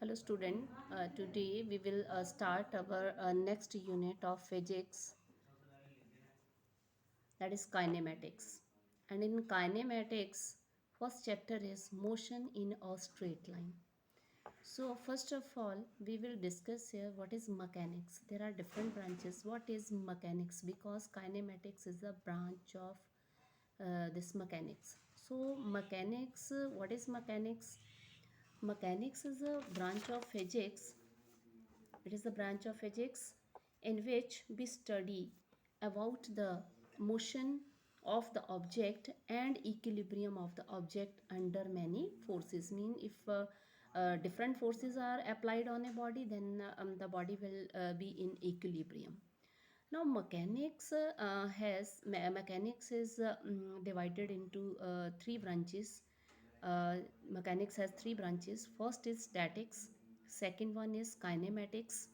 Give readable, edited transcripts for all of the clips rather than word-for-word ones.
Hello student, today we will start our next unit of physics, that is kinematics. And in kinematics, first chapter is motion in a straight line. So first of all, we will discuss here what is mechanics. There are different branches. What is mechanics? Because kinematics is a branch of this mechanics. So mechanics, what is mechanics? Mechanics is a branch of physics. It is a branch of physics in which we study about the motion of the object and equilibrium of the object under many forces. Mean if different forces are applied on a body, then the body will be in equilibrium. Now mechanics is divided into three branches. Mechanics has three branches. First is statics, second one is kinematics,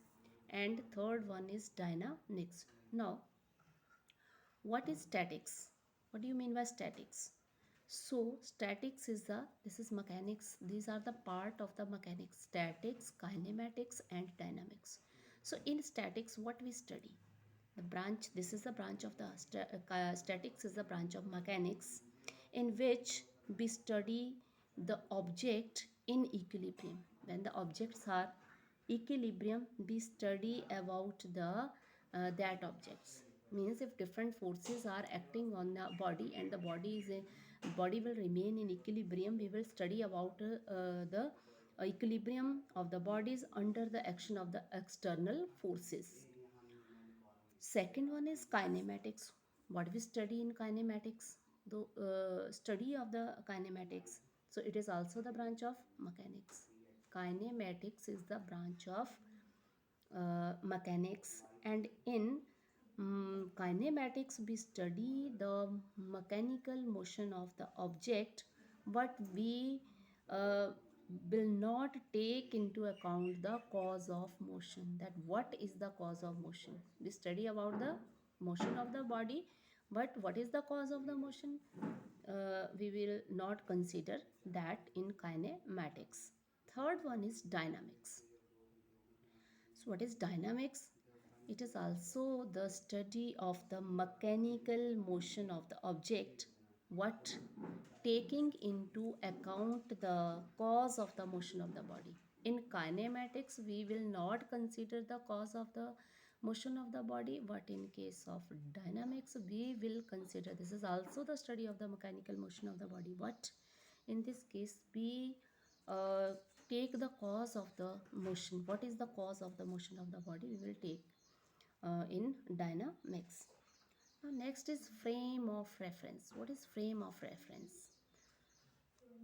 and third one is dynamics. Now, what is statics? What do you mean by statics? So statics is the, this is mechanics. These are the part of the mechanics: statics, kinematics, and dynamics. So in statics, what we study? The branch, this is the branch of the statics is the branch of mechanics in which we study the object in equilibrium. When the objects are equilibrium, we study about the that objects. Means if different forces are acting on the body and the body will remain in equilibrium, we will study about the equilibrium of the bodies under the action of the external forces. Second one is kinematics. What we study in kinematics? The study of the kinematics. So it is also the branch of mechanics. Kinematics is the branch of mechanics, and in kinematics we study the mechanical motion of the object, but we uh, will not take into account the cause of motion. That what is the cause of motion? We study about the motion of the body, but what is the cause of the motion? We will not consider that in kinematics. Third one is dynamics. So, what is dynamics? It is also the study of the mechanical motion of the object, what taking into account the cause of the motion of the body. In kinematics, we will not consider the cause of the motion of the body, but in case of dynamics, we will consider. This is also the study of the mechanical motion of the body. But in this case, we uh, take the cause of the motion. What is the cause of the motion of the body? We will take in dynamics. Now next is frame of reference. What is frame of reference?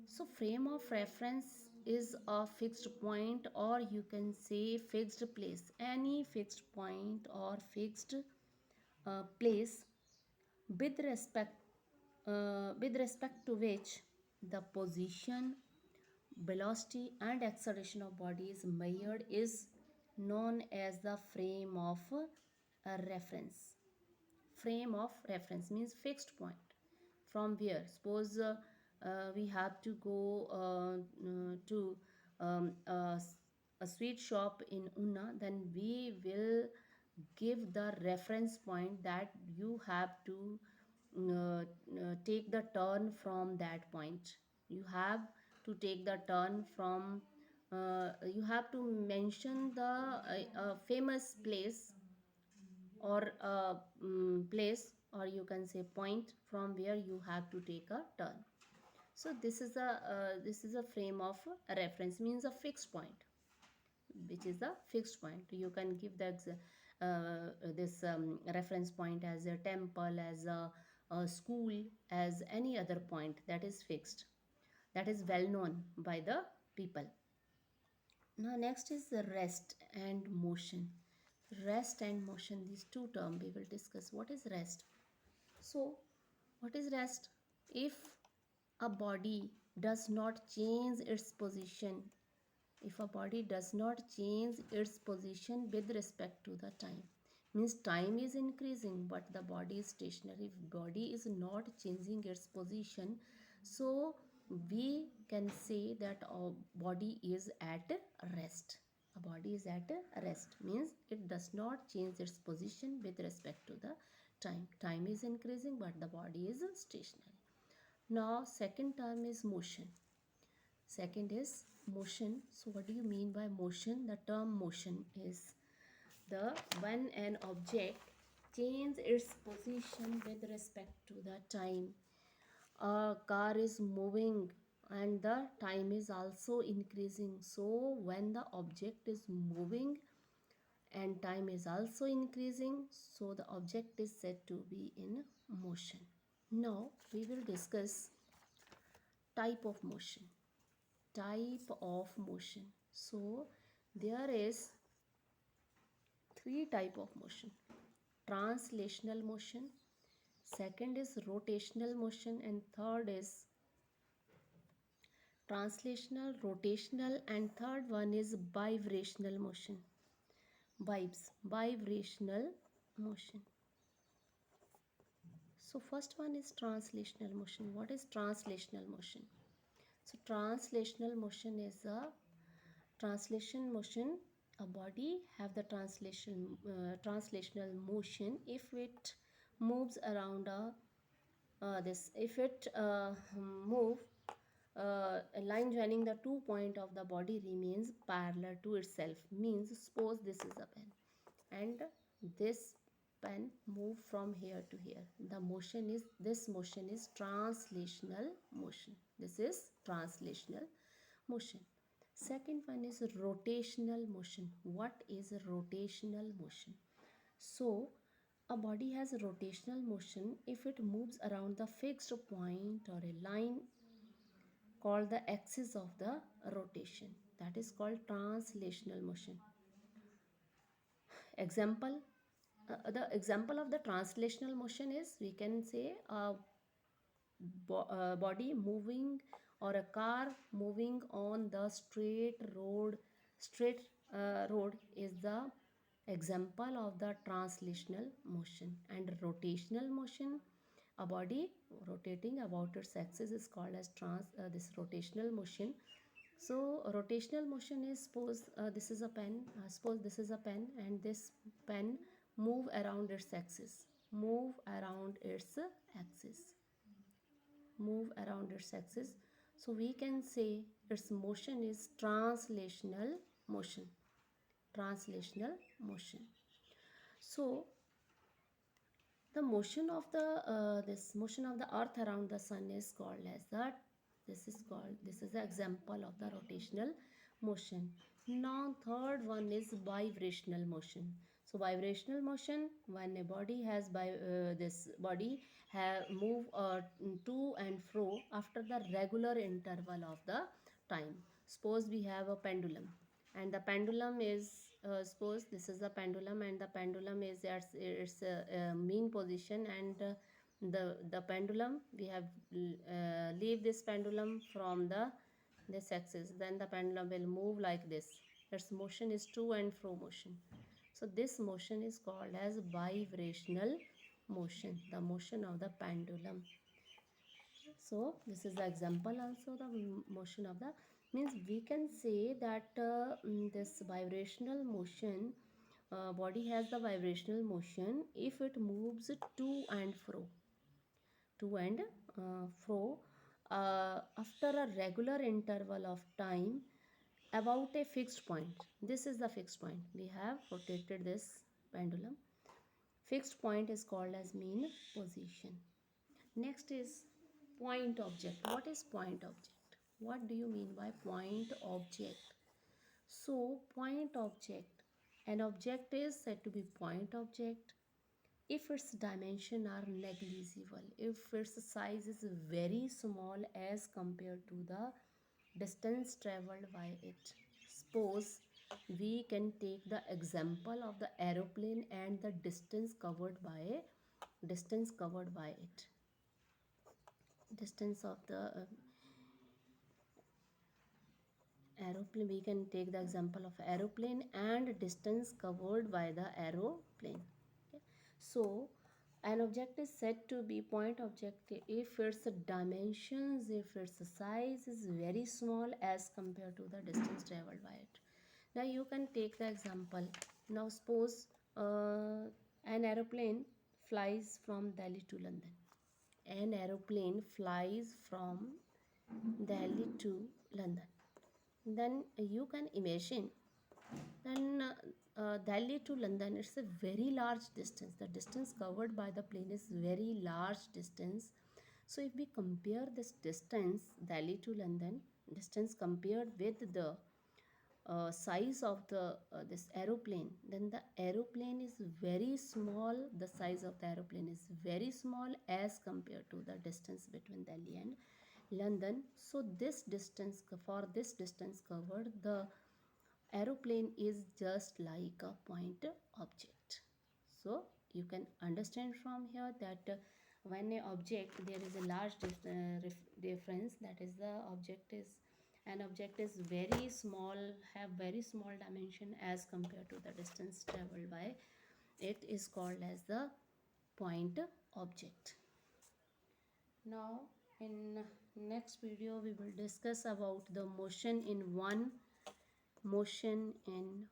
So frame of reference is a fixed point, or you can say fixed place. Any fixed point or fixed place with respect to which the position, velocity and acceleration of body is measured is known as the frame of reference. Frame of reference means fixed point from where, suppose we have to go to a sweet shop in Unna, then we will give the reference point that you have to take the turn from that point. You have to take the turn from you have to mention the famous place or a place, or you can say point from where you have to take a turn. So this is a frame of reference, means a fixed point, which is the fixed point. You can give this reference point as a temple, as a school, as any other point that is fixed, that is well known by the people. Now next is the rest and motion. Rest and motion, these two terms we will discuss. What is rest? So what is rest? If a body does not change its position, if a body does not change its position with respect to the time, means time is increasing but the body is stationary. If body is not changing its position, so we can say that our body is at rest. A body is at rest means it does not change its position with respect to the time. Time is increasing but the body is stationary. Now second term is motion. Second is motion. So what do you mean by motion? The term motion is the when an object changes its position with respect to the time. A car is moving and the time is also increasing. So when the object is moving and time is also increasing, so the object is said to be in motion. Now we will discuss type of motion. Type of motion. So there is three type of motion. Translational motion, second is rotational motion, and third is translational, rotational, and third one is vibrational motion. Vibrational motion. So first one is translational motion. What is translational motion? So translational motion is a translation motion. A body have the translational motion if it moves around this if it move a line joining the 2 point of the body remains parallel to itself. Means suppose this is a pen and this pen move from here to here. The motion is this motion is translational motion. This is translational motion. Second one is rotational motion. What is a rotational motion? So a body has a rotational motion if it moves around the fixed point or a line called the axis of the rotation. That is called translational motion. Example, the example of the translational motion is we can say a body moving or a car moving on the straight road is the example of the translational motion. And rotational motion, a body rotating about its axis is called as this rotational motion. So rotational motion is suppose this is a pen. Suppose this is a pen and this pen move around its axis. Move around its axis. Move around its axis. So we can say its motion is translational motion. Translational motion. So the motion of the this motion of the earth around the sun is called as that. This is the example of the rotational motion. Now third one is vibrational motion. So vibrational motion, when a body has this body have move to and fro after the regular interval of the time. Suppose we have a pendulum and the pendulum is suppose this is a pendulum and the pendulum is at its mean position, and the pendulum we have leave this pendulum from this axis, then the pendulum will move like this. Its motion is to and fro motion. So this motion is called as vibrational motion, the motion of the pendulum. So this is the example also the motion of the means we can say that this vibrational motion, body has the vibrational motion if it moves to and fro after a regular interval of time about a fixed point. This is the fixed point. We have rotated this pendulum. Fixed point is called as mean position. Next is point object. What is point object? What do you mean by point object? So point object, an object is said to be point object if its dimension are negligible, if its size is very small as compared to the distance traveled by it. Suppose we can take the example of the aeroplane and the distance covered by it. Distance of the aeroplane, we can take the example of aeroplane and distance covered by the aeroplane. Okay. So An object is said to be point object if its dimensions, if its size is very small as compared to the distance traveled by it. Now you can take the example. Now suppose an aeroplane flies from Delhi to London. An aeroplane flies from Delhi to London. Then you can imagine, then Delhi to London, it's a very large distance. The distance covered by the plane is very large distance. So if we compare this distance, Delhi to London, distance compared with the size of the this aeroplane, then the aeroplane is very small. The size of the aeroplane is very small as compared to the distance between Delhi and London. So this distance, for this distance covered, the aeroplane is just like a point object. So you can understand from here that when a object, there is a large difference, that is the object is, an object is very small, have very small dimension as compared to the distance traveled by it, is called as the point object. Now in next video we will discuss about the motion in one, motion in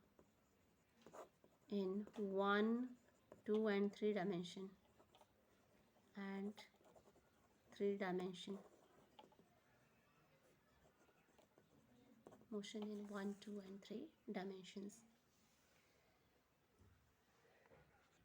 1, 2 and 3 dimension, and 3 dimension, motion in 1, 2 and 3 dimensions.